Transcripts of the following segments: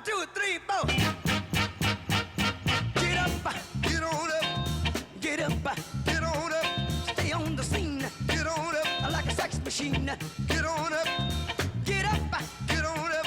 2, 3, 4. Get up, get on up, get up, get on up. Stay on the scene, get on up like a sex machine. Get on up, get up, get on up,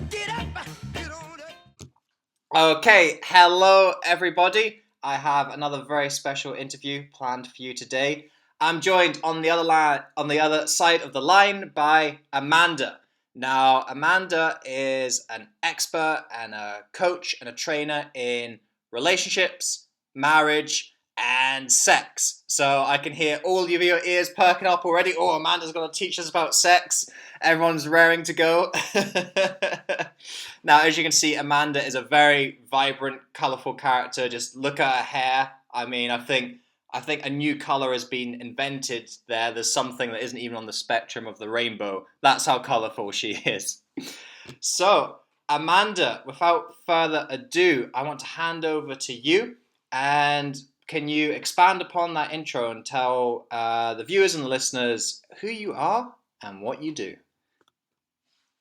get up, get on up. Okay, hello everybody. I have another very special interview planned for you today. I'm joined on the other side of the line by Amanda. Now, Amanda is an expert and a coach and a trainer in relationships, marriage, and sex. So I can hear all of your ears perking up already. Oh, Amanda's going to teach us about sex. Everyone's raring to go. Now, as you can see, Amanda is a very vibrant, colourful character. Just look at her hair. I mean, I think a new colour has been invented there. There's something that isn't even on the spectrum of the rainbow. That's how colourful she is. So, Amanda, without further ado, I want to hand over to you. And can you expand upon that intro and tell the viewers and the listeners who you are and what you do?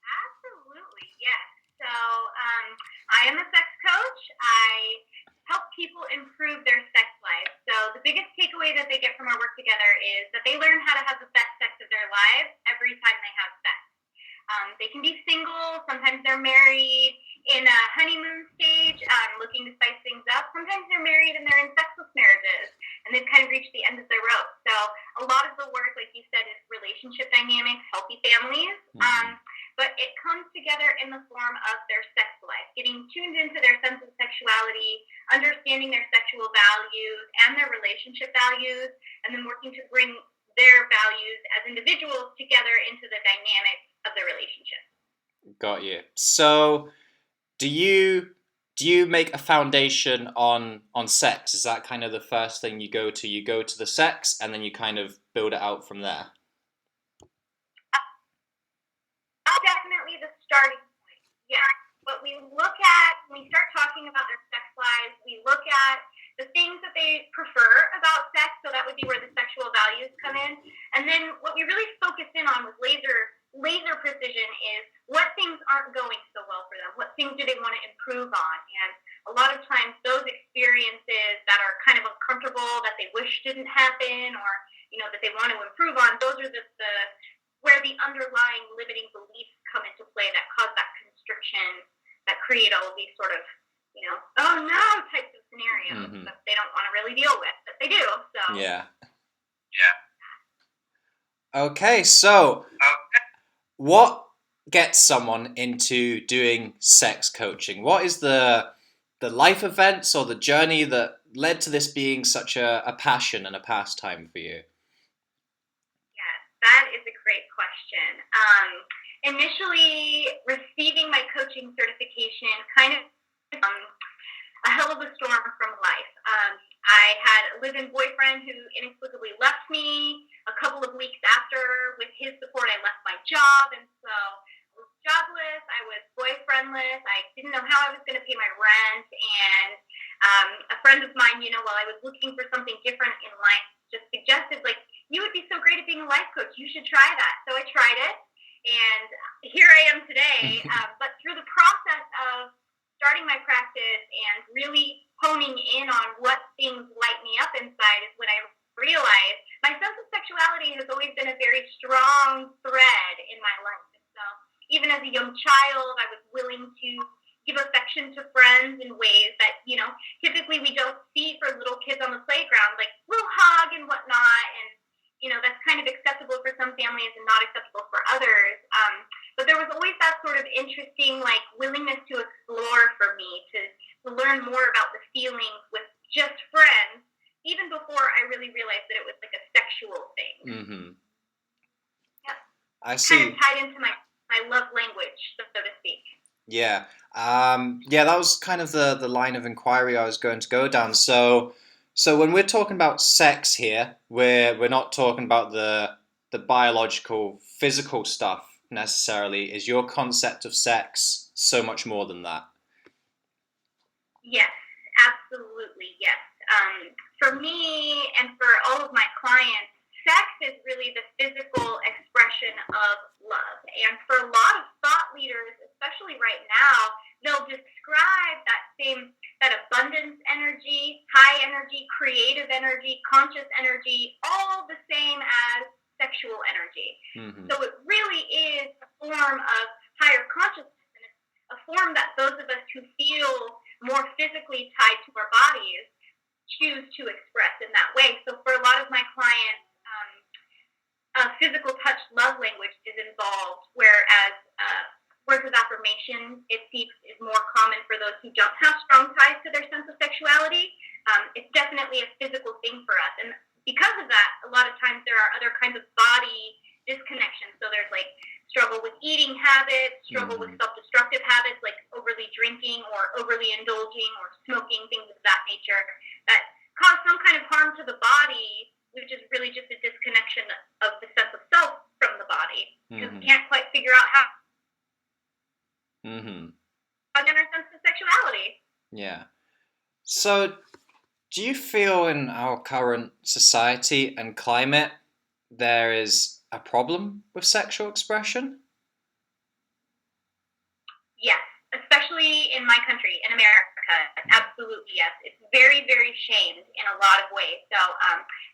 Absolutely, yes. So I am a sex coach. I help people improve their sex life. So the biggest takeaway that they get from our work together is that they learn how to have the best sex of their lives every time they have sex. They can be single. Sometimes they're married in a honeymoon stage, looking to spice things up. Sometimes they're married and they're in sexless marriages, and they've kind of reached the end of their rope. So a lot of the work, like you said, is relationship dynamics, healthy families. But it comes together in the form of their sex life, getting tuned into their sense of sexuality, understanding their sexual values and their relationship values, and then working to bring their values as individuals together into the dynamics of the relationship. Got you. So, do you make a foundation on sex? Is that kind of the first thing you go to? You go to the sex, and then you kind of build it out from there. Definitely the starting point. Yeah. But we look at, when we start talking about their sex lives, we look at the things that they prefer about sex. So that would be where the sexual values come in. And then what we really focus in on with laser precision is what things aren't going so well for them. What things do they want to improve on? And a lot of times those experiences that are kind of uncomfortable, that they wish didn't happen, or, that they want to improve on, those are the where the underlying limiting beliefs come into play that cause that constriction, that create all of these sort of, oh no types of scenarios that they don't want to really deal with, but they do. So yeah. Okay, so what gets someone into doing sex coaching? What is the life events or the journey that led to this being such a passion and a pastime for you? Yes, that is a great question. Initially, receiving my coaching certification kind of a hell of a storm from life. I had a live-in boyfriend who inexplicably left me. A couple of weeks after, with his support, I left my job, and so I was jobless, I was boyfriendless, I didn't know how I was going to pay my rent, and a friend of mine, while I was looking for something different in life, just suggested, you would be so great at being a life coach, you should try that. So I tried it, and here I am today. But through the process of starting my practice and really honing in on what things light me up inside is when I realized my sense of sexuality has always been a very strong thread in my life. And so even as a young child, I was willing to give affection to friends in ways that, typically we don't see for little kids on the playground, like we'll hug and whatnot. And, that's kind of acceptable for some families and not acceptable for others. But there was always that sort of interesting, willingness to explore for me, to learn more about the feelings with just friends, even before I really realized that it was like a sexual thing. Mm-hmm. Yeah. I see. Kind of tied into my love language, so to speak. Yeah. That was kind of the line of inquiry I was going to go down. So when we're talking about sex here, we're not talking about the biological, physical stuff necessarily. Is your concept of sex so much more than that? Yes, absolutely, yes. For me and for all of my clients, sex is really the physical expression of love. And for a lot of thought leaders, especially right now, they'll describe that abundance energy, high energy, creative energy, conscious energy, all the same as sexual energy. Mm-hmm. So it really is a form of higher consciousness, and it's a form that those of us who feel more physically tied to our bodies choose to express in that way. So for a lot of my clients, physical touch love language is involved, whereas words of affirmation, it seems, is more common for those who don't have strong ties to their sense of sexuality. It's definitely a physical thing for us. And because of that, a lot of times there are other kinds of body disconnections. So there's like struggle with eating habits, struggle with self-destructive habits like overly drinking or overly indulging or smoking, things of that nature that cause some kind of harm to the body, which is really just a disconnection of the sense of self from the body. Because we can't quite figure out how get our sense of sexuality. Yeah. So, do you feel in our current society and climate there is a problem with sexual expression? Yes, especially in my country, in America. Absolutely, yes. It's very, very shamed in a lot of ways. So,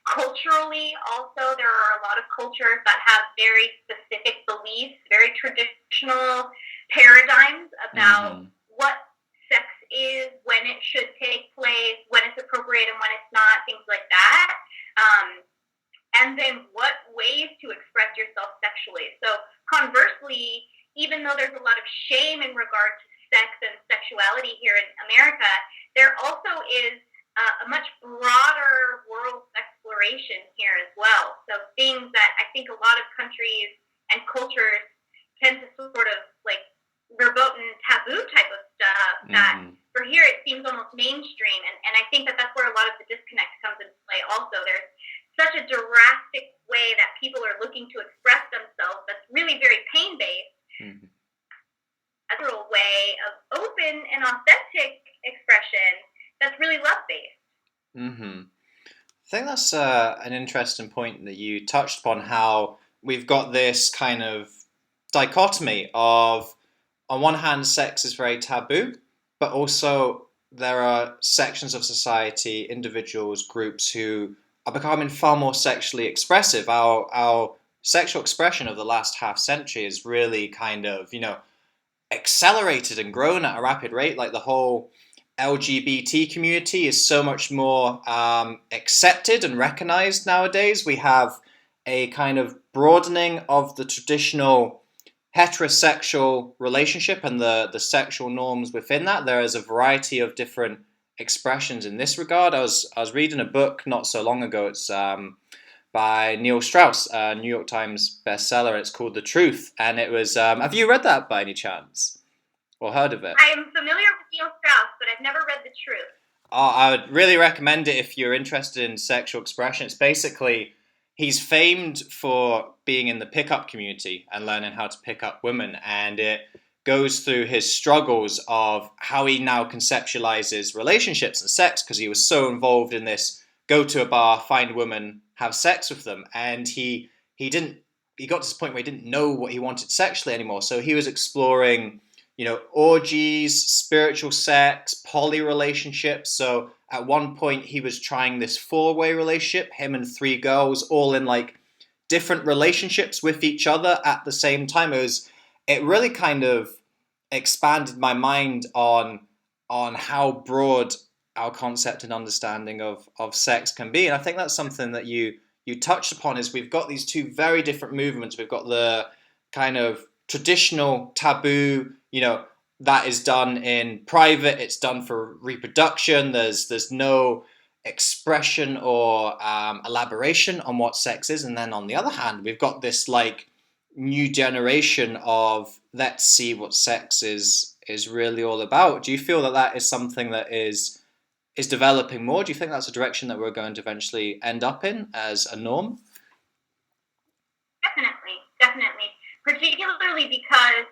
culturally, also, there are a lot of cultures that have very specific beliefs, very traditional paradigms about what sex is, when it should take place, when it's appropriate and when it's not, things like that. And then what ways to express yourself sexually. So conversely, even though there's a lot of shame in regard to sex and sexuality here in America, there also is a much broader world exploration here as well. So things that I think a lot of countries and cultures tend to sort of like verboten taboo type of stuff that for here it seems almost mainstream. And I think that that's where a lot of the disconnect comes into play also. There's such a drastic way that people are looking to express themselves that's really very pain-based. A real way of open and authentic expression that's really love-based. I think that's an interesting point that you touched upon, how we've got this kind of dichotomy of, on one hand, sex is very taboo, but also there are sections of society, individuals, groups who are becoming far more sexually expressive. Our sexual expression of the last half century is really kind of, accelerated and grown at a rapid rate. Like the whole LGBT community is so much more accepted and recognized nowadays. We have a kind of broadening of the traditional heterosexual relationship and the sexual norms within that. There is a variety of different expressions in this regard. I was reading a book not so long ago. It's by Neil Strauss, a New York Times bestseller. It's called The Truth, and it was. Have you read that by any chance, or heard of it? I am familiar with Neil Strauss, but I've never read The Truth. I would really recommend it if you're interested in sexual expression. It's basically, he's famed for being in the pickup community and learning how to pick up women, and it goes through his struggles of how he now conceptualizes relationships and sex, because he was so involved in this go to a bar, find a woman, have sex with them, and he got to this point where he didn't know what he wanted sexually anymore. So he was exploring, orgies, spiritual sex, poly relationships. So at one point he was trying this 4-way relationship, him and 3 girls, all in like different relationships with each other at the same time. It really kind of expanded my mind on how broad our concept and understanding of sex can be. And I think that's something that you touched upon, is we've got these two very different movements. We've got the kind of traditional taboo, that is done in private. It's done for reproduction. There's no expression or elaboration on what sex is. And then on the other hand, we've got this like new generation of, let's see what sex is really all about. Do you feel that is something that is developing more? Do you think that's a direction that we're going to eventually end up in as a norm? Definitely. Particularly because,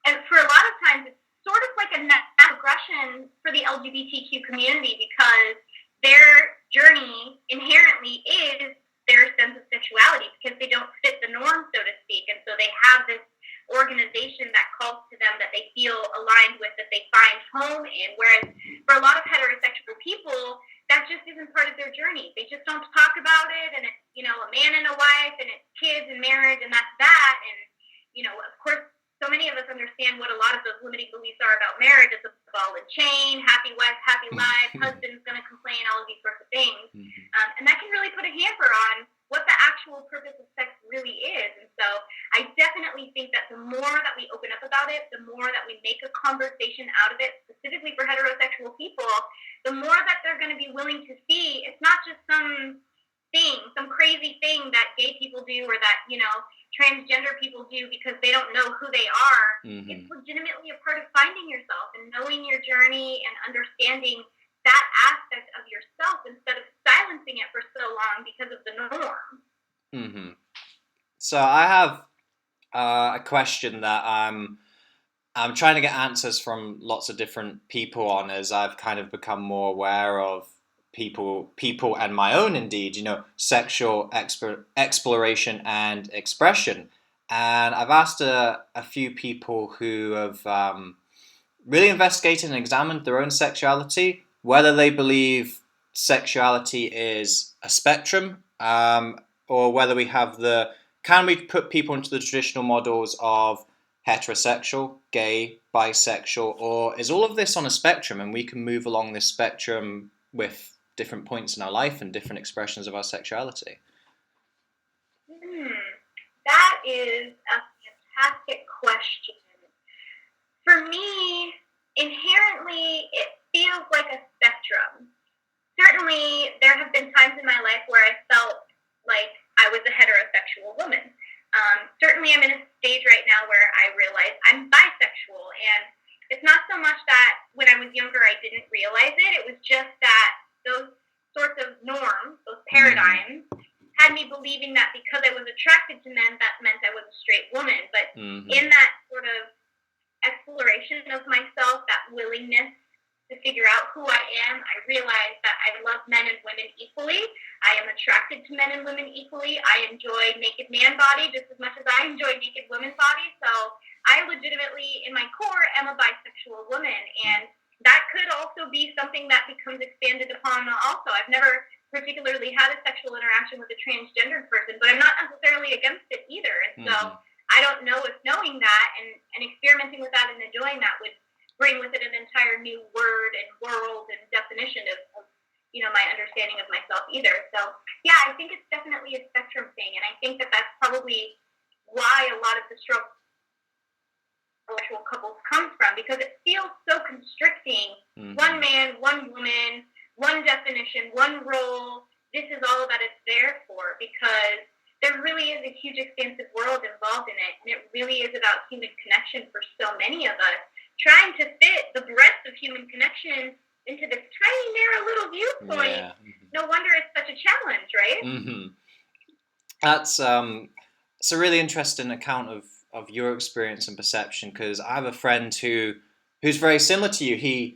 and for a lot of times, it's sort of like a progression for the LGBTQ community, because their journey inherently is their sense of sexuality, because they don't fit the norm, so to speak. And so they have this organization that calls to them that they feel aligned with, that they find home in. Whereas for a lot of heterosexual people, that just isn't part of their journey. They just don't talk about it, and it's, you know, a man and a wife, and it's kids and marriage, and that's that. And, you know, of course, so many of us understand what a lot of those limiting beliefs are about marriage. It's a ball and chain, happy wife, happy life, husband's going to complain, all of these sorts of things. And that can really put a hamper on what the actual purpose of sex really is. And so I definitely think that the more that we open up about it, the more that we make a conversation out of it, specifically for heterosexual people, the more that they're going to be willing to see it's not just some thing, some crazy thing that gay people do, or that, you know, transgender people do because they don't know who they are. It's legitimately a part of finding yourself and knowing your journey and understanding that aspect of yourself instead of silencing it for so long because of the norm. So I have a question that I'm trying to get answers from lots of different people on, as I've kind of become more aware of people and my own, indeed, you know, sexual exploration and expression. And I've asked a few people who have really investigated and examined their own sexuality, whether they believe sexuality is a spectrum, or whether we have can we put people into the traditional models of heterosexual, gay, bisexual, or is all of this on a spectrum and we can move along this spectrum with different points in our life and different expressions of our sexuality? That is a fantastic question. For me, inherently, it feels like a spectrum. Certainly, there have been times in my life where I felt like I was a heterosexual woman. Certainly, I'm in a stage right now where I realize I'm bisexual, and it's not so much that when I was younger I didn't realize it. It was just that those sorts of norms, those paradigms, had me believing that because I was attracted to men, that meant I was a straight woman. But in that sort of exploration of myself, that willingness to figure out who I am, I realized that I love men and women equally. I am attracted to men and women equally. I enjoy naked man body just as much as I enjoy naked women body. So I legitimately, in my core, am a bisexual woman. And that could also be something that becomes expanded upon also. I've never particularly had a sexual interaction with a transgendered person, but I'm not necessarily against it either. And so I don't know if knowing that and experimenting with that and enjoying that would bring with it an entire new word and world and definition of you know, my understanding of myself either. So yeah, I think it's definitely a spectrum thing, and I think that that's probably why a lot of the struggle sexual couples comes from, because it feels so constricting. One man, one woman, one definition, one role. This is all that it's there for, because there really is a huge expansive world involved in it, and it really is about human connection for so many of us. Trying to fit the breadth of human connection into this tiny, narrow little viewpoint. No wonder it's such a challenge, right? That's it's a really interesting account of your experience and perception, because I have a friend who's very similar to you.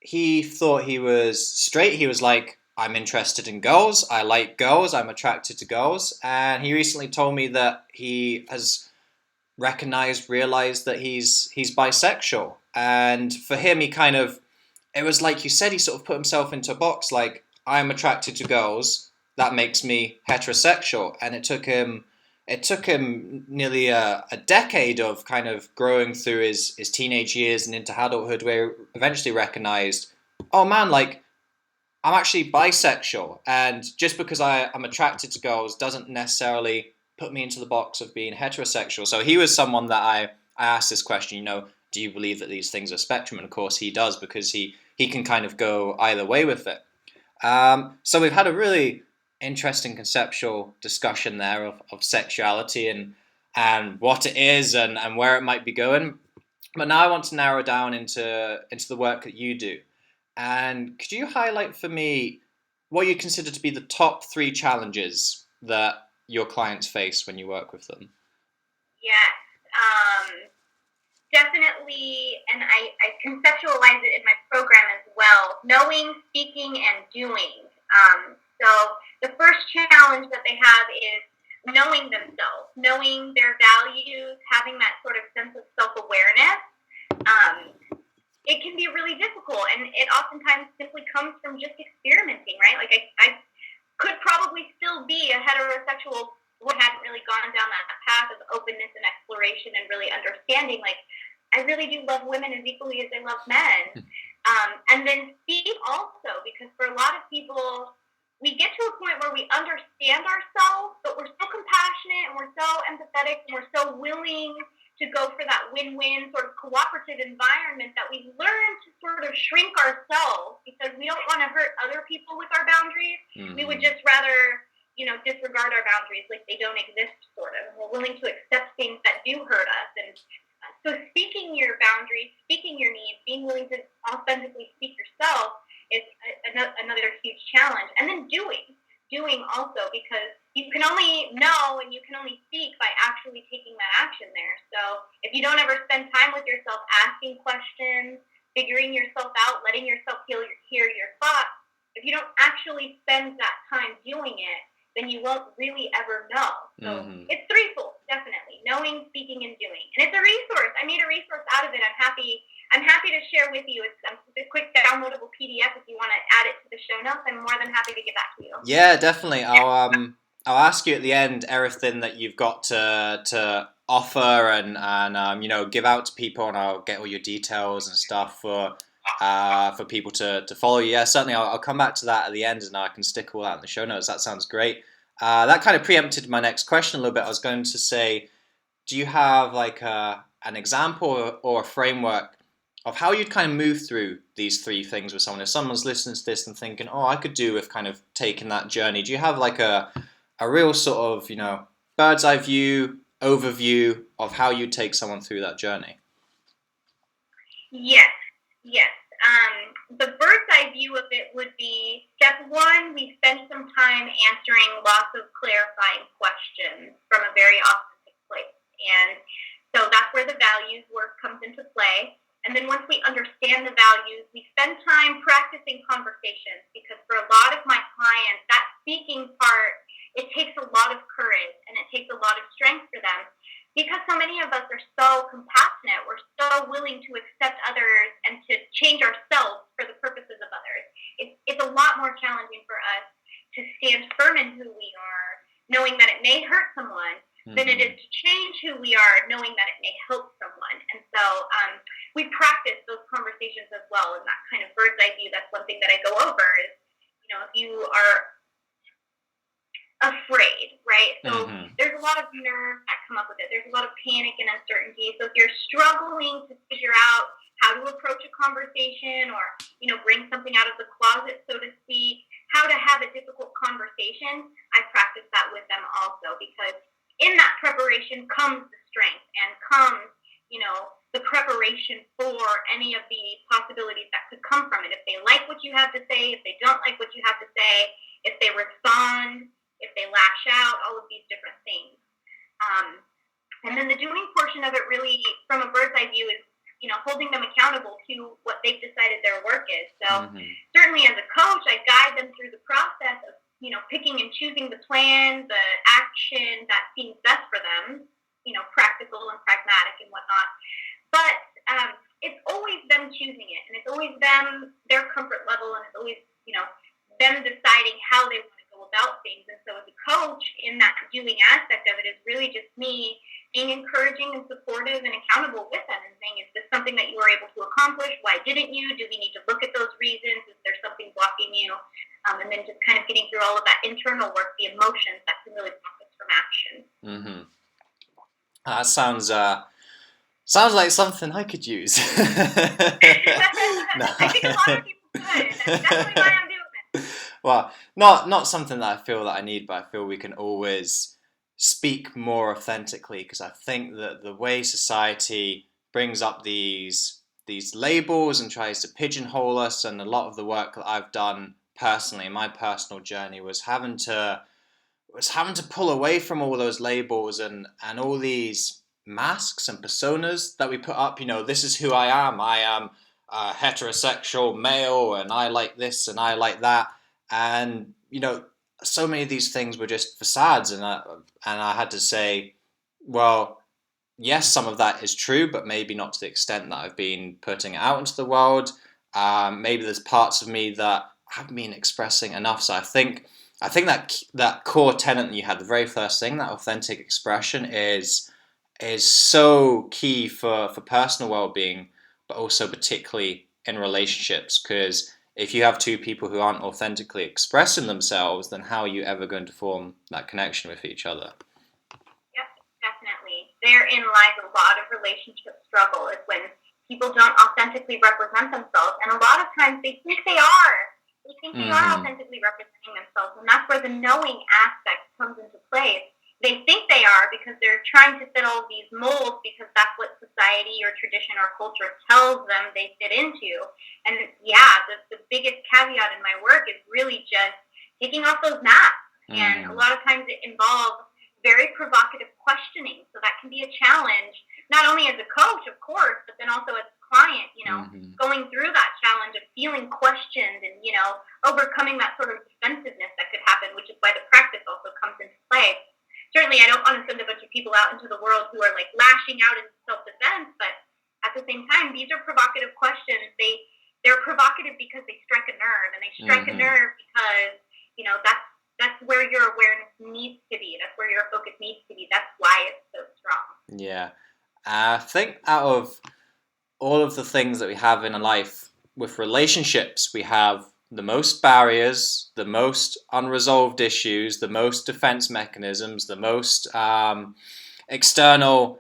He thought he was straight. He was like, I'm interested in girls. I like girls. I'm attracted to girls. And he recently told me that he has realized that he's bisexual. And for him, it was like you said, he sort of put himself into a box, like, I'm attracted to girls, that makes me heterosexual. And it took him nearly a decade of kind of growing through his teenage years and into adulthood, where he eventually recognized, oh man, like, I'm actually bisexual, and just because I'm attracted to girls doesn't necessarily put me into the box of being heterosexual. So he was someone that I asked this question, do you believe that these things are spectrum? And of course he does, because he can kind of go either way with it. So we've had a really interesting conceptual discussion there of sexuality and what it is and where it might be going. But now I want to narrow down into the work that you do. And could you highlight for me what you consider to be the top 3 challenges that your clients face when you work with them? Yes, definitely, and I conceptualize it in my program as well, knowing, speaking, and doing. So the first challenge that they have is knowing themselves, knowing their values, having that sort of sense of self-awareness, it can be really difficult, and it oftentimes simply comes from just experimenting, right? Like I could probably still be a heterosexual who hadn't really gone down that path of openness and exploration and really understanding, like, I really do love women as equally as I love men. And then speak also, because for a lot of people, we get to a point where we understand ourselves, but we're so compassionate and we're so empathetic and we're so willing to go for that win-win sort of cooperative environment that we learn to sort of shrink ourselves because we don't want to hurt other people with our boundaries. We would just rather, disregard our boundaries like they don't exist, sort of. And we're willing to accept things that do hurt us. And so speaking your boundaries, speaking your needs, being willing to authentically speak yourself is another huge challenge. And then doing also, because you can only know and you can only speak by actually taking that action there. So if you don't ever spend time with yourself, asking questions, figuring yourself out, letting yourself hear your thoughts, if you don't actually spend that time doing it, then you won't really ever know. So it's threefold, definitely. Knowing, speaking, and doing. And it's a resource. I made a resource out of it. I'm happy to share with you. It's a quick downloadable PDF. If you want to add it to the show notes, I'm more than happy to give that to you. Yeah, definitely. I'll ask you at the end everything that you've got to offer and give out to people, and I'll get all your details and stuff for people to follow you. Yeah, certainly I'll come back to that at the end, and I can stick all that in the show notes. That sounds great. That kind of preempted my next question a little bit. I was going to say, do you have like an example or a framework of how you'd kind of move through these three things with someone? If someone's listening to this and thinking, I could do with kind of taking that journey, do you have like a real sort of, bird's eye view, overview of how you take someone through that journey? Yes. The bird's eye view of it would be, step one, we spend some time answering lots of clarifying questions from a very authentic place. And so that's where the values work comes into play. And then once we understand the values, we spend time practicing conversations, because for a lot of my clients, that speaking part, it takes a lot of courage and it takes a lot of strength for them, because so many of us are so compassionate. We're so willing to accept others and to change ourselves for the purposes of others. It's a lot more challenging for us to stand firm in who we are, knowing that it may hurt someone, than it is to change who we are, knowing that it may help someone. And so we practice those conversations as well. And that kind of bird's eye view, that's one thing that I go over is, if you are afraid, right? So there's a lot of nerves that come up with it. There's a lot of panic and uncertainty. So if you're struggling to figure out how to approach a conversation or, bring something out of the closet, so to speak, how to have a difficult conversation, I practice that with them also, because in that preparation comes the strength and comes, the preparation for any of the possibilities that could come from it. If they like what you have to say, if they don't like what you have to say, if they respond, if they lash out, all of these different things. And then the doing portion of it really, from a bird's eye view, is, holding them accountable to what they've decided their work is. So certainly as a coach, I guide them through the process of, picking and choosing the plan, the action that seems best for them, practical and pragmatic and whatnot. But it's always them choosing it, and it's always them, their comfort level, and it's always, them deciding how they want to go about things. And so as a coach, in that doing aspect of it, is really just me being encouraging and supportive and accountable with them and saying, is this something that you were able to accomplish? Why didn't you? Do we need to look at those reasons? Is there something blocking you? And then just kind of getting through all of that internal work, the emotions that can really block us from action. That sounds like something I could use. No. I think a lot of people could. That's definitely why I'm doing it. Well, not something that I feel that I need, but I feel we can always speak more authentically, because I think that the way society brings up these labels and tries to pigeonhole us, and a lot of the work that I've done personally in my personal journey was having to pull away from all those labels and all these masks and personas that we put up. This is who I am. I am a heterosexual male, and I like this and I like that. And so many of these things were just facades, and I had to say, well, yes, some of that is true, but maybe not to the extent that I've been putting it out into the world. Maybe there's parts of me that I haven't been expressing enough. So I think that core tenet that you had, the very first thing, that authentic expression is so key for personal well-being, but also particularly in relationships. Because if you have two people who aren't authentically expressing themselves, then how are you ever going to form that connection with each other? Yep, definitely. Therein lies a lot of relationship struggle, is when people don't authentically represent themselves. And a lot of times they think they are. They think they are authentically representing themselves. And that's where the knowing aspect comes into play. They think they are because they're trying to fit all these molds because that's what society or tradition or culture tells them they fit into. And yeah, the biggest caveat in my work is really just taking off those masks. And a lot of times it involves very provocative questioning. So that can be a challenge, not only as a coach, of course, but then also as a client, going through that challenge of feeling questioned and, overcoming that sort of defensiveness that could happen, which is why the practice also comes into play. Certainly, I don't want to send a bunch of people out into the world who are like lashing out in self-defense, but at the same time, these are provocative questions. They're provocative because they strike a nerve, and they strike a nerve because, that's where your awareness needs to be. That's where your focus needs to be. That's why it's so strong. Yeah. I think out of all of the things that we have in a life, with relationships, we have the most barriers, the most unresolved issues, the most defense mechanisms, the most external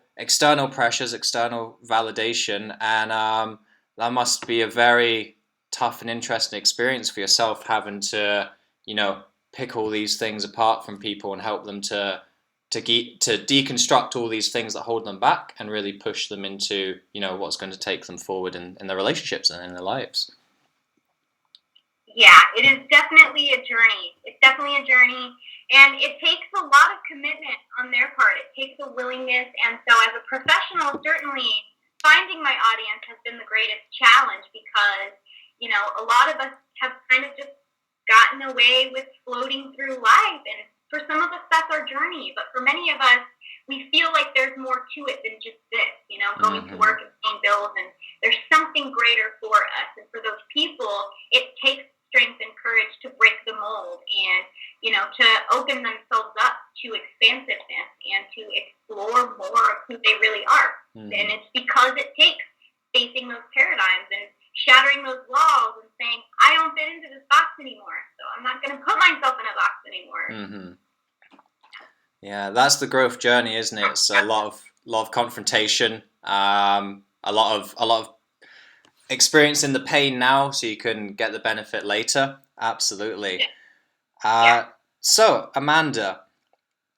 pressures, external validation, and that must be a very tough and interesting experience for yourself, having to pick all these things apart from people and help them to deconstruct all these things that hold them back and really push them into what's going to take them forward in their relationships and in their lives. Yeah, it is definitely a journey. It's definitely a journey, and it takes a lot of commitment on their part. It takes a willingness, and so as a professional, certainly finding my audience has been the greatest challenge because, a lot of us have kind of just gotten away with floating through life, and for some of us, that's our journey, but for many of us, we feel like there's more to it than just this, going to work and paying bills, and there's something greater for us, and for those people, it takes strength and courage to break the mold and, to open themselves up to expansiveness and to explore more of who they really are. And it's because it takes facing those paradigms and shattering those walls and saying, I don't fit into this box anymore, so I'm not going to put myself in a box anymore. Yeah, that's the growth journey, isn't it? It's a lot of confrontation, a lot of experiencing the pain now so you can get the benefit later. Absolutely. So, Amanda,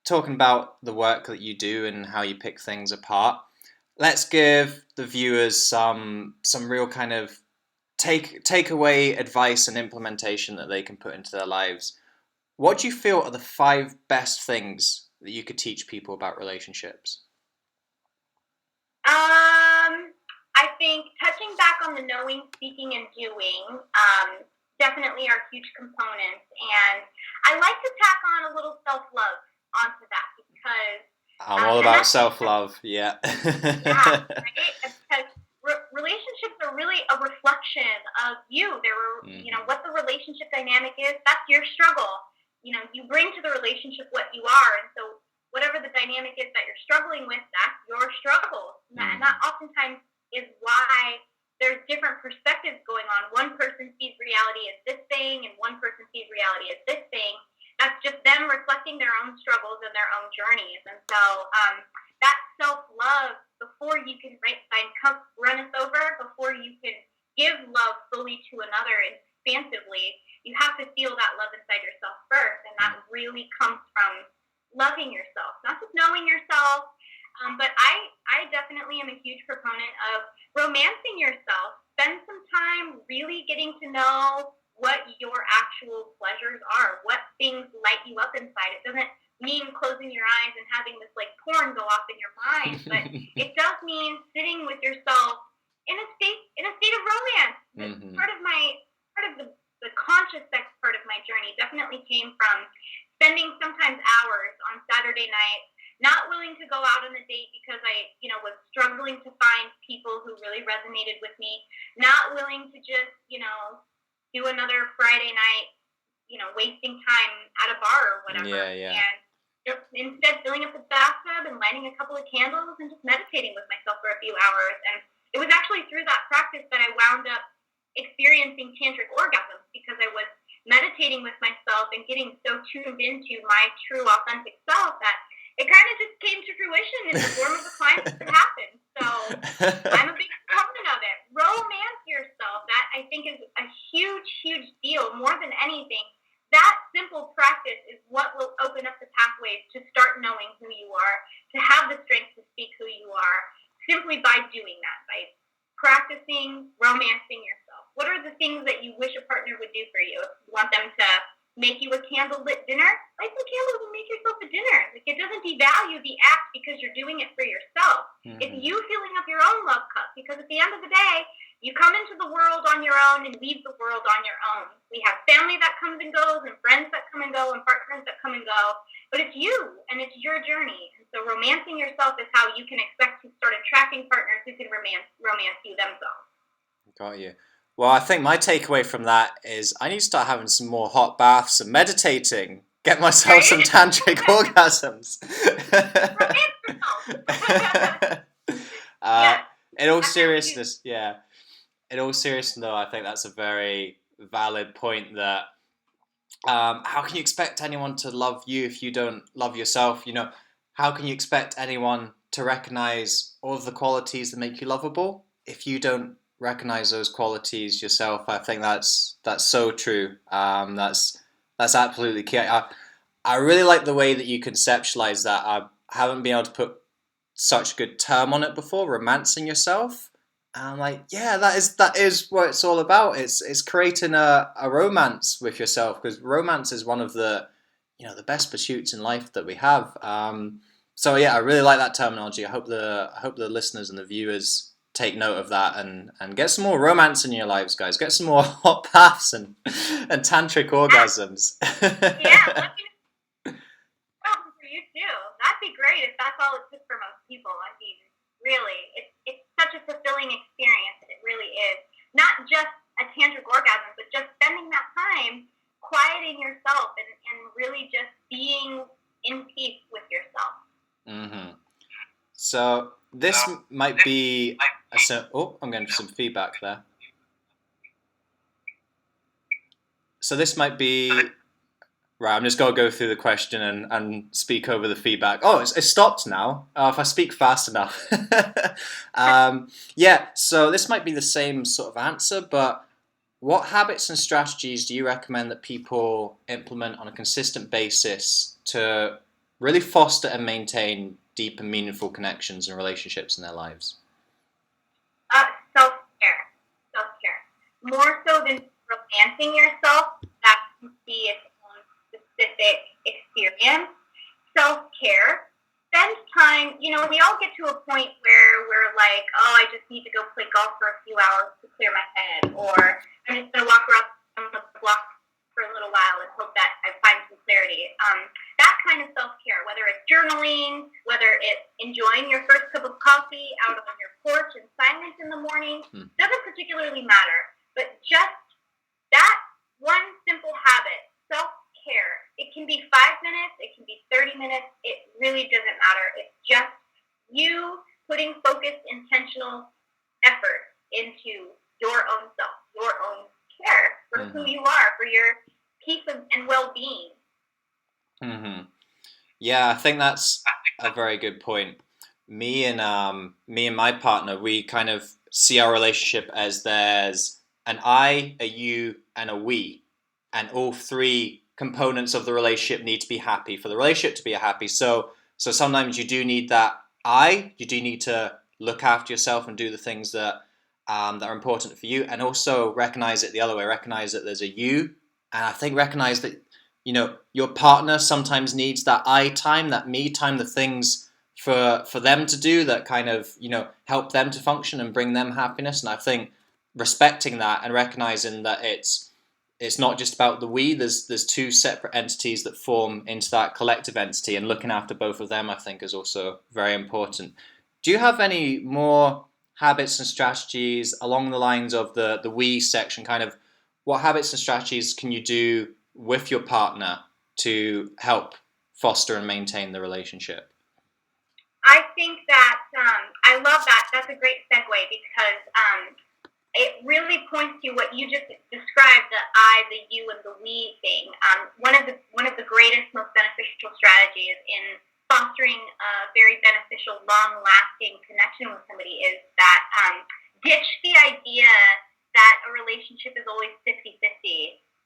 talking about the work that you do and how you pick things apart, let's give the viewers some real kind of takeaway advice and implementation that they can put into their lives. What do you feel are the 5 best things that you could teach people about relationships? I think touching back on the knowing, speaking, and doing definitely are huge components. And I like to tack on a little self-love onto that because I'm all about self-love, yeah. Yeah, right? Because relationships are really a reflection of you. What the relationship dynamic is, that's your struggle. You bring to the relationship what you are. And so whatever the dynamic is that you're struggling with, that's your struggle. And that oftentimes is why there's different perspectives going on. One person sees reality as this thing, and one person sees reality as this thing. That's just them reflecting their own struggles and their own journeys. And so that self-love, before you can run us over, before you can give love fully to another expansively, you have to feel that love inside yourself first. And that really comes from loving yourself, not just knowing yourself. But I definitely am a huge proponent of romancing yourself. Spend some time really getting to know what your actual pleasures are, what things light you up inside. It doesn't mean closing your eyes and having this like porn go off in your mind, but it does mean sitting with yourself in a state of romance. Part of the conscious sex part of my journey journey definitely came from spending sometimes hours on Saturday night, not willing to go out on a date because I, was struggling to find people who really resonated with me, not willing to just, do another Friday night, wasting time at a bar or whatever. Yeah. And just instead filling up the bathtub and lighting a couple of candles and just meditating with myself for a few hours. And it was actually through that practice that I wound up experiencing tantric orgasms, because I was meditating with myself and getting so tuned into my true authentic self that it kind of just came to fruition in the form of a climax that happened. So I'm a big proponent of it. Romance yourself. That, I think, is a huge, huge deal. More than anything, that simple practice is what will open up the pathways to start knowing who you are, to have the strength to speak who you are, simply by doing that, by practicing romancing yourself. What are the things that you wish a partner would do for you? If you want them to make you a candlelit dinner, light some candles and make yourself a dinner. Like, it doesn't devalue the act because you're doing it for yourself. Mm-hmm. It's you filling up your own love cup, because at the end of the day, you come into the world on your own and leave the world on your own. We have family that comes and goes, and friends that come and go, and partners that come and go, but it's you, and it's your journey. And so romancing yourself is how you can expect to start attracting partners who can romance you themselves. Got you. Well, I think my takeaway from that is I need to start having some more hot baths and meditating. Get myself some tantric orgasms. In all seriousness, though, I think that's a very valid point, that how can you expect anyone to love you if you don't love yourself? How can you expect anyone to recognize all of the qualities that make you lovable if you don't recognize those qualities yourself? I think that's so true. That's absolutely key. I really like the way that you conceptualize that. I haven't been able to put such a good term on it before, romancing yourself. And I'm like, yeah, that is what it's all about. It's creating a romance with yourself, because romance is one of the best pursuits in life that we have. So yeah, I really like that terminology. I hope the listeners and the viewers take note of that and get some more romance in your lives, guys. Get some more hot baths and tantric orgasms. Yeah, for you too. That'd be great if that's all it took for most people. I mean, really, it's such a fulfilling experience. It really is. Not just a tantric orgasm, but just spending that time quieting yourself and really just being in peace with yourself. Mm-hmm. So this might be I'm getting some feedback there. So this might be right. I'm just gonna go through the question and speak over the feedback. Oh, it's stopped now. If I speak fast enough. Yeah. So this might be the same sort of answer, but what habits and strategies do you recommend that people implement on a consistent basis to really foster and maintain deep and meaningful connections and relationships in their lives? Self-care. More so than romancing yourself, that can be its own specific experience. Self-care. Spend time, we all get to a point where we're like, oh, I just need to go play golf for a few hours to clear my head, or I'm just going to walk around the block for a little while and hope that I find some clarity. That kind of self-care, whether it's journaling, whether it's enjoying your first cup of coffee out on your porch in silence in the morning, doesn't particularly matter. But just that one simple habit, self-care, it can be 5 minutes, it can be 30 minutes, it really doesn't matter. It's just you putting focused, intentional effort into your own self, your own care for who you are, for your peace and well-being. Mm-hmm. Yeah, I think that's a very good point. Me and my partner, we kind of see our relationship as there's an I, a you, and a we, and all three components of the relationship need to be happy for the relationship to be happy. So sometimes you do need that I, you do need to look after yourself and do the things that are important for you, and also recognize it the other way. Recognize that there's a you, and I think recognize that your partner sometimes needs that I time, that me time, the things for them to do that kind of help them to function and bring them happiness. And I think respecting that and recognizing that it's it's not just about the we. There's two separate entities that form into that collective entity, and looking after both of them, I think, is also very important. Do you have any more habits and strategies along the lines of the we section? Kind of, what habits and strategies can you do with your partner to help foster and maintain the relationship? I think that I love that. That's a great segue because it really points to what you just described, the I, the you, and the we thing. One of the greatest, most beneficial strategies in fostering a very beneficial, long-lasting connection with somebody is that ditch the idea that a relationship is always 50-50,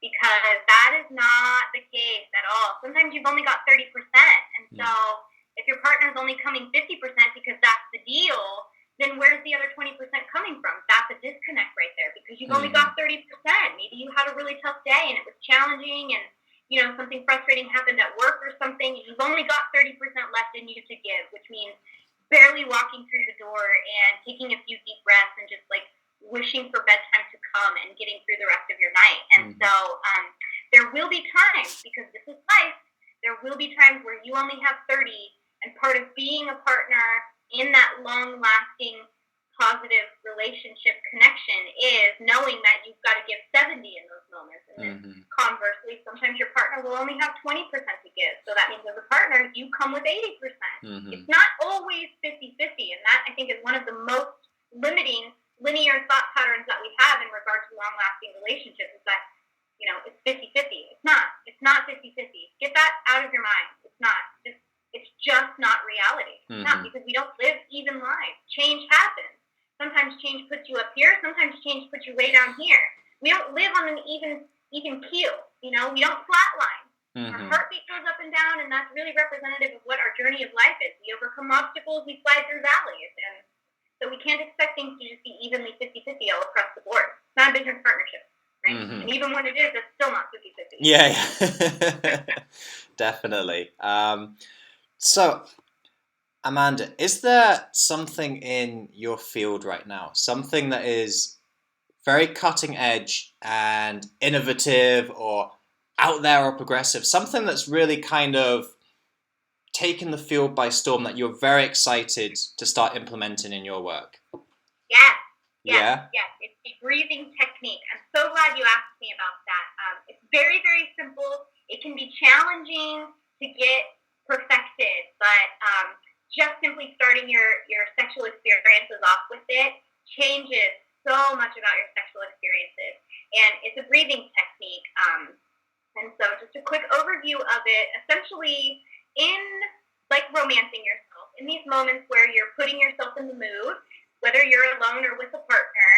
because that is not the case at all. Sometimes you've only got 30%, and so if your partner's only coming 50% because that's the deal, then where's the other 20% coming from? That's a disconnect right there, because you've only got 30%. Maybe you had a really tough day and it was challenging, and something frustrating happened at work or something. You've only got 30% left in you to give, which means barely walking through the door and taking a few deep breaths and just like wishing for bedtime to come and getting through the rest of your night. And so there will be times, because this is life, there will be times where you only have 30. And part of being a partner in that long-lasting, positive relationship connection is knowing that you've got to give 70 in those moments. And then conversely, sometimes your partner will only have 20% to give. So that means as a partner, you come with 80%. It's not always 50-50. And that, I think, is one of the most limiting linear thought patterns that we have in regard to long-lasting relationships, is that, it's 50-50. It's not. It's not 50-50. Get that out of your mind. It's not. It's just not reality. It's not, because we don't live even lives. Change happens. Sometimes change puts you up here. Sometimes change puts you way down here. We don't live on an even keel. We don't flatline. Our heartbeat goes up and down, and that's really representative of what our journey of life is. We overcome obstacles. We slide through valleys. And so we can't expect things to just be evenly 50-50 all across the board. It's not a business partnership. Right? And even when it is, it's still not 50-50. Yeah. Definitely. So, Amanda, is there something in your field right now, something that is very cutting edge and innovative or out there or progressive, something that's really kind of taken the field by storm that you're very excited to start implementing in your work? Yes. It's a breathing technique. I'm so glad you asked me about that. It's very, very simple. It can be challenging to get perfected, but just simply starting your sexual experiences off with it changes so much about your sexual experiences. And it's a breathing technique. And so just a quick overview of it, essentially in like romancing yourself, in these moments where you're putting yourself in the mood, whether you're alone or with a partner,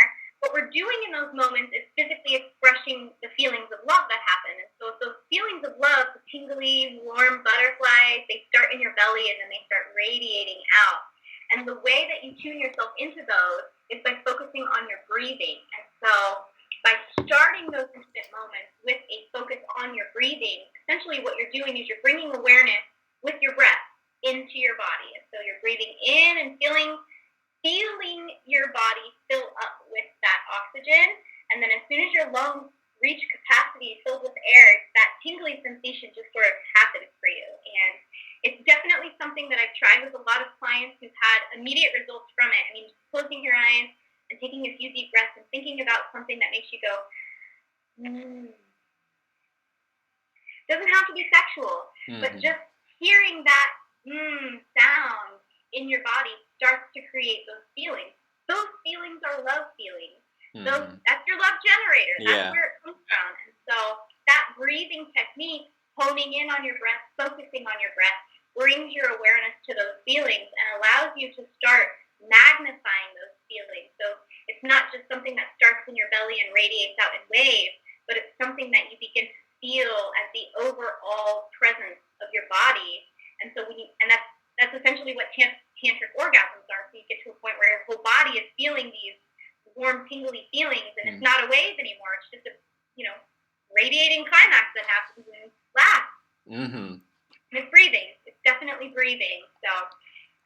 what we're doing in those moments is physically expressing the feelings of love that happen. And so if those feelings of love, the tingly, warm butterflies, they start in your belly and then they start radiating out. And the way that you tune yourself into those is by focusing on your breathing. And so by starting those intimate moments with a focus on your breathing, essentially what you're doing is you're bringing awareness with your breath into your body. And so you're breathing in and feeling your body fill up with that oxygen, and then as soon as your lungs reach capacity filled with air, that tingly sensation just sort of happens for you. And it's definitely something that I've tried with a lot of clients who've had immediate results from it. I mean, just closing your eyes and taking a few deep breaths and thinking about something that makes you go, Doesn't have to be sexual, but just hearing that sound in your body starts to create those feelings. Those feelings are love feelings. That's your love generator. That's where it comes from. And so that breathing technique, honing in on your breath, focusing on your breath, brings your awareness to those feelings and allows you to start magnifying those feelings. So it's not just something that starts in your belly and radiates out in waves, but it's something that you begin to feel as the overall presence of your body. And so that's essentially what tantric orgasms are. So you get to a point where your whole body is feeling these warm, tingly feelings, and it's not a wave anymore. It's just a, radiating climax that happens and lasts. And it's breathing. It's definitely breathing. So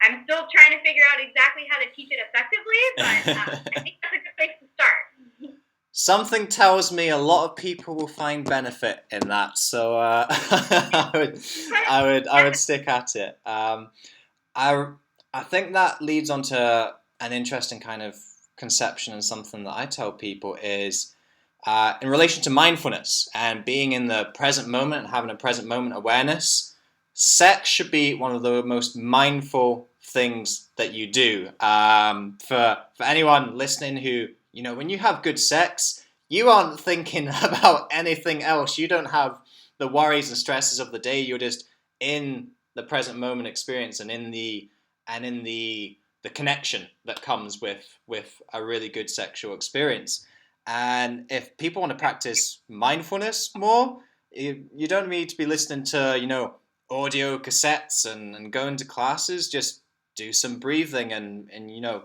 I'm still trying to figure out exactly how to teach it effectively, but I think that's a good place to start. Something tells me a lot of people will find benefit in that, so I would stick at it. I I think that leads on to an interesting kind of conception, and something that I tell people is in relation to mindfulness and being in the present moment and having a present moment awareness. Sex should be one of the most mindful things that you do. For anyone listening who, when you have good sex, you aren't thinking about anything else. You don't have the worries and stresses of the day. You're just in the present moment experience, and in the connection that comes with a really good sexual experience. And if people want to practice mindfulness more, you don't need to be listening to, audio cassettes and going to classes. Just do some breathing and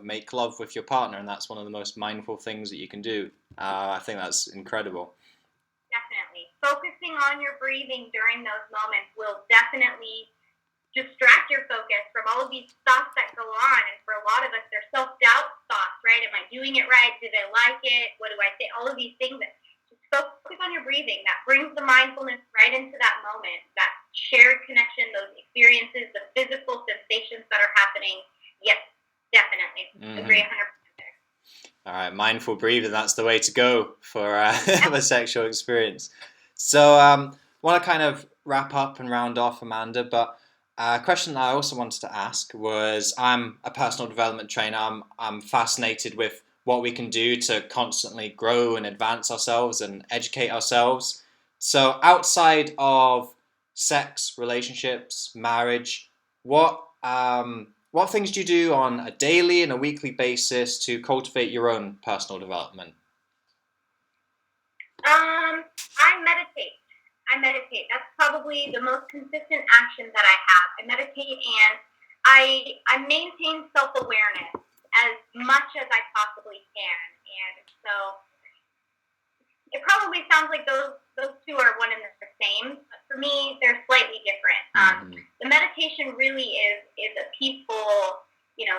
make love with your partner. And that's one of the most mindful things that you can do. I think that's incredible. Definitely. Focusing on your breathing during those moments will definitely distract your focus from all of these thoughts that go on. And for a lot of us, they're self-doubt thoughts, right? Am I doing it right? Did I like it? What do I say? All of these things. Just focus on your breathing. That brings the mindfulness right into that moment, that shared connection, those experiences, the physical sensations that are happening. Yes, definitely. Agree 100%. All right, mindful breathing, that's the way to go for the sexual experience. So I want to kind of wrap up and round off, Amanda, but a question that I also wanted to ask was, I'm a personal development trainer. I'm fascinated with what we can do to constantly grow and advance ourselves and educate ourselves. So outside of sex, relationships, marriage, what things do you do on a daily and a weekly basis to cultivate your own personal development? I meditate. That's probably the most consistent action that I have. I meditate, and I maintain self-awareness as much as I possibly can. And so it probably sounds like those two are one and the same, but for me, they're slightly different. The meditation really is a peaceful,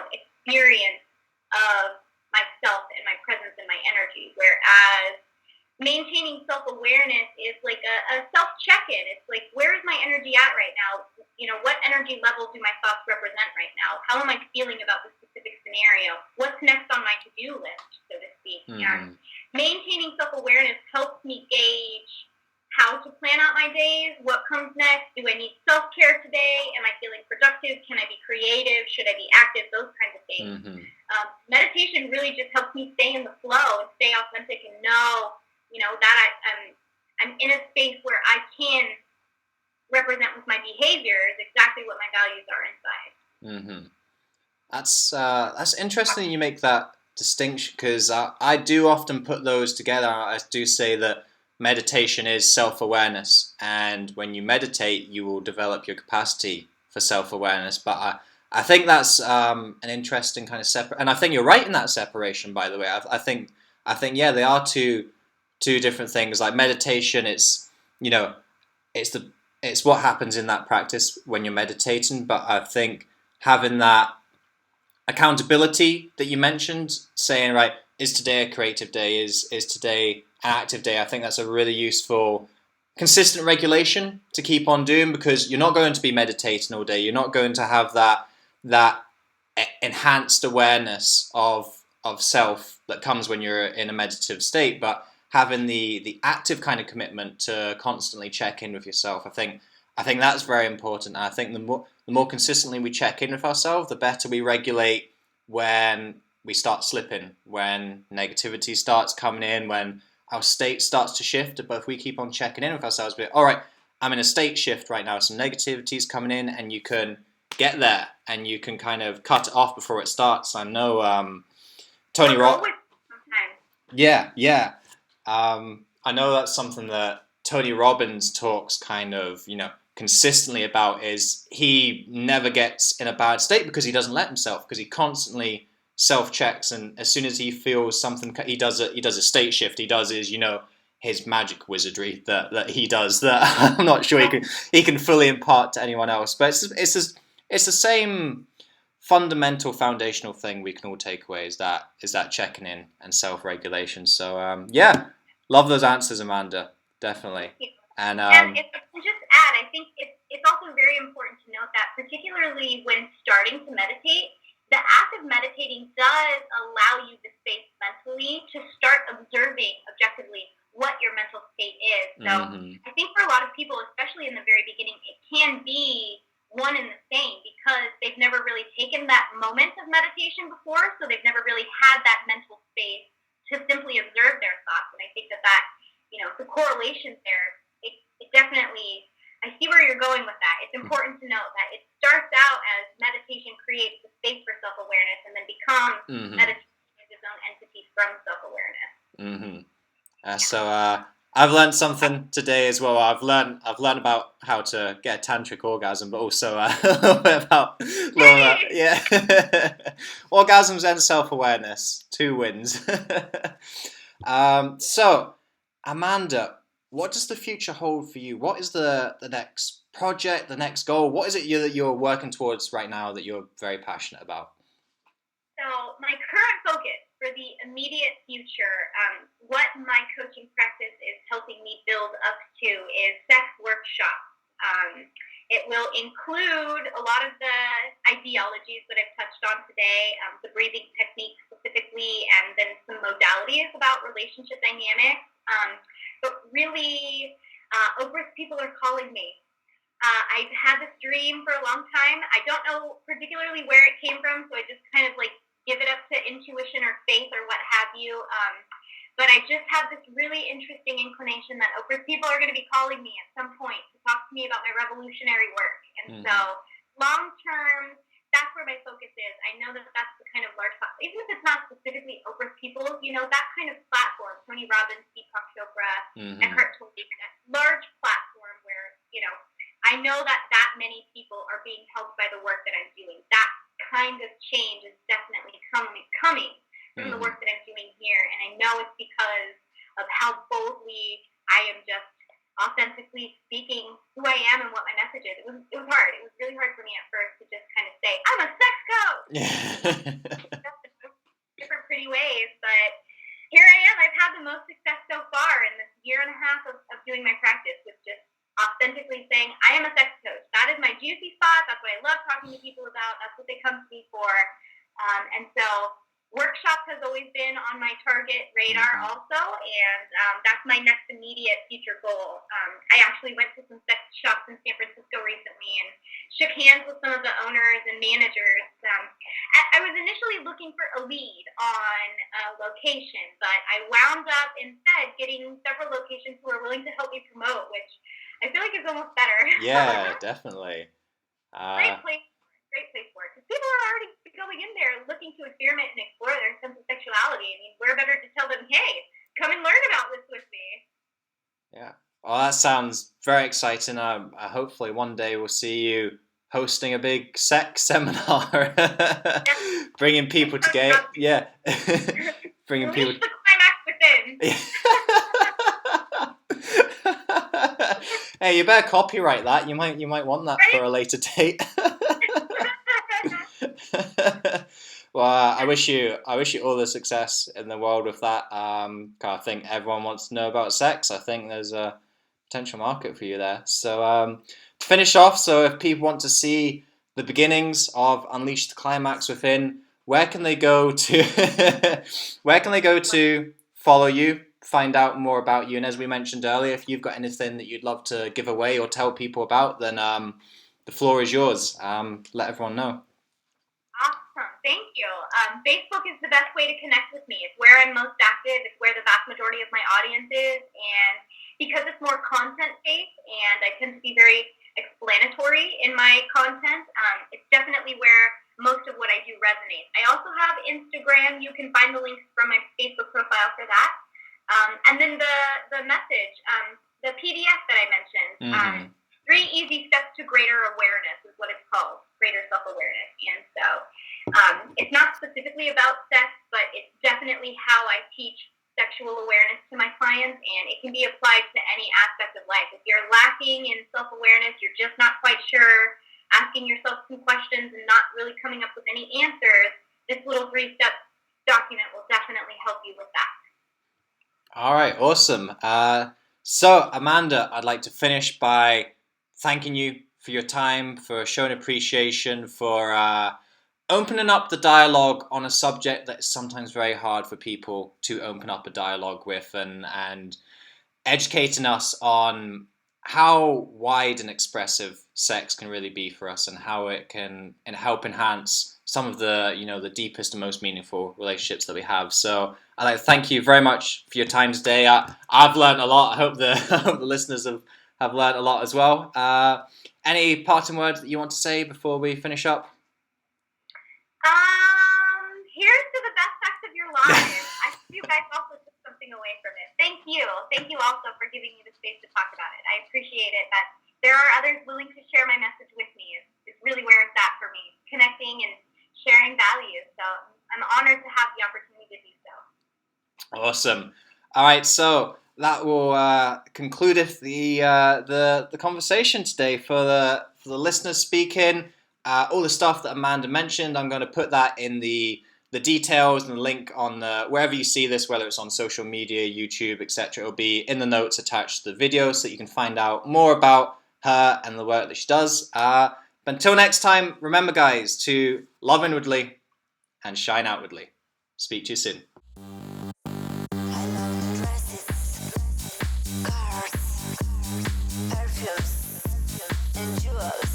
experience of myself and my presence and my energy, whereas maintaining self-awareness is like a self-check-in. It's like, where is my energy at right now? What energy level do my thoughts represent right now? How am I feeling about this specific scenario? What's next on my to-do list, so to speak? And maintaining self-awareness helps me gauge how to plan out my days, what comes next, do I need self-care today, am I feeling productive, can I be creative, should I be active, those kinds of things. Meditation really just helps me stay in the flow and stay authentic and know that I'm in a space where I can represent with my behaviors exactly what my values are inside. That's interesting you make that distinction, because I do often put those together. I do say that meditation is self-awareness, and when you meditate, you will develop your capacity for self-awareness. But I think that's an interesting kind of separate, and I think you're right in that separation. By the way, I think yeah, they are two different things. Like meditation, it's it's what happens in that practice when you're meditating. But I think having that accountability that you mentioned, saying, right, is today a creative day? Is today an active day? I think that's a really useful, consistent regulation to keep on doing, because you're not going to be meditating all day. You're not going to have that enhanced awareness of self that comes when you're in a meditative state. But having the active kind of commitment to constantly check in with yourself, I think that's very important. And I think the more consistently we check in with ourselves, the better we regulate when we start slipping, when negativity starts coming in, when our state starts to shift. But if we keep on checking in with ourselves, all right, I'm in a state shift right now, some negativity is coming in, and you can get there and you can kind of cut it off before it starts. I know Tony Robbins. Yeah. I know that's something that Tony Robbins talks kind of, consistently about, is he never gets in a bad state because he doesn't let himself, because he constantly self-checks, and as soon as he feels something, he does a state shift. He does his magic wizardry that he does, that I'm not sure he can fully impart to anyone else. But it's the same fundamental foundational thing we can all take away is that checking in and self-regulation. So yeah, love those answers, Amanda. Definitely. And if I can just add, I think it's also very important to note that particularly when starting to meditate, the act of meditating does allow you the space mentally to start observing objectively what your mental state is. So I think for a lot of people, especially in the very beginning, it can be one and the same because they've never really taken that moment of meditation before, so they've never really had that mental space to simply observe their thoughts. And I think that the correlation there, it definitely, I see where you're going with that. It's important to note that it starts out as meditation creates the space for self-awareness and then becomes meditation as its own entity from self-awareness. So I've learned something today as well. I've learned about how to get a tantric orgasm, but also a little bit about orgasms and self-awareness. 2 wins. So Amanda, what does the future hold for you? What is the next project, the next goal? What is it that you're working towards right now that you're very passionate about? So my current focus for the immediate future, what my coaching practice is helping me build up to is sex workshops. It will include a lot of the ideologies that I've touched on today, the breathing techniques specifically, and then some modalities about relationship dynamics. But really, Oprah's people are calling me. I've had this dream for a long time. I don't know particularly where it came from, so I just kind of give it up to intuition or faith or what have you. But I just have this really interesting inclination that Oprah's people are going to be calling me at some point to talk to me about my revolutionary work. And so long term, that's where my focus is. I know that that's the kind of large platform, even if it's not specifically Oprah's people, that kind of platform, Tony Robbins, Deepak Chopra, Eckhart Tolle, that large platform where, I know that many people are being helped by the work that I'm doing. That kind of change is definitely coming from the work that I'm doing here. And I know it's because of how boldly I am just authentically speaking who I am and what my message is. It was hard. It was really hard for me at first to just kind of say, I'm a sex coach. Different pretty ways, but here I am. I've had the most success so far in this year and a half of doing my practice with just authentically saying, I am a sex coach. That is my juicy spot. That's what I love talking to people about. That's what they come to me for. And so workshops has always been on my target radar also, and that's my next immediate future goal. I actually went to some sex shops in San Francisco recently and shook hands with some of the owners and managers. I was initially looking for a lead on a location, but I wound up instead getting several locations who are willing to help me promote, which I feel like is almost better. Yeah, definitely. Great place for it. Because people are already going in there looking to experiment and explore their sense of sexuality. I mean, where better to tell them, hey, come and learn about this with me. Yeah. Well, that sounds very exciting. Hopefully one day we'll see you hosting a big sex seminar, bringing people together. Yeah. Bringing people. The climax within. Hey, you better copyright that. You might want that for a later date. Well, I wish you all the success in the world with that. I think everyone wants to know about sex. I think there's a potential market for you there. So to finish off, so if people want to see the beginnings of Unleash the Climax Within, where can they go to follow you, find out more about you? And as we mentioned earlier, if you've got anything that you'd love to give away or tell people about, then the floor is yours. Let everyone know. Awesome. Thank you. Facebook is the best way to connect with me. It's where I'm most active. It's where the vast majority of my audience is. And because it's more content-based and I tend to be very explanatory in my content, it's definitely where most of what I do resonates. I also have Instagram. You can find the links from my Facebook profile for that. And then the message, the PDF that I mentioned, 3 Easy Steps to Greater Awareness is what it's called, Greater Self-Awareness. And so it's not specifically about sex, but it's definitely how I teach sexual awareness to my clients, and it can be applied to any aspect of life. If you're lacking in self-awareness, you're just not quite sure asking yourself some questions and not really coming up with any answers, this little 3-step document will definitely help you with that. All right, awesome. So, Amanda, I'd like to finish by thanking you for your time, for showing appreciation, for opening up the dialogue on a subject that is sometimes very hard for people to open up a dialogue with, and educating us on how wide and expressive sex can really be for us, and how it can help enhance some of the the deepest and most meaningful relationships that we have. So I'd like to thank you very much for your time today. I've learned a lot. I hope the I hope the listeners have learned a lot as well. Any parting words that you want to say before we finish up? Here's to the best sex of your lives. I hope you guys also took something away from it. Thank you. Thank you also for giving me the space to talk about it. I appreciate it that there are others willing to share my message with me. It's really where it's at for me, connecting and sharing value. So I'm honored to have the opportunity to do so. Awesome. All right, so that will conclude the conversation today for the listeners speaking. All the stuff that Amanda mentioned, I'm going to put that in the details and the link on wherever you see this, whether it's on social media, YouTube, etc. It'll be in the notes attached to the video, so that you can find out more about her and the work that she does. But until next time, remember, guys, to love inwardly and shine outwardly. Speak to you soon. I love dresses, cars, perfumes, and jewels.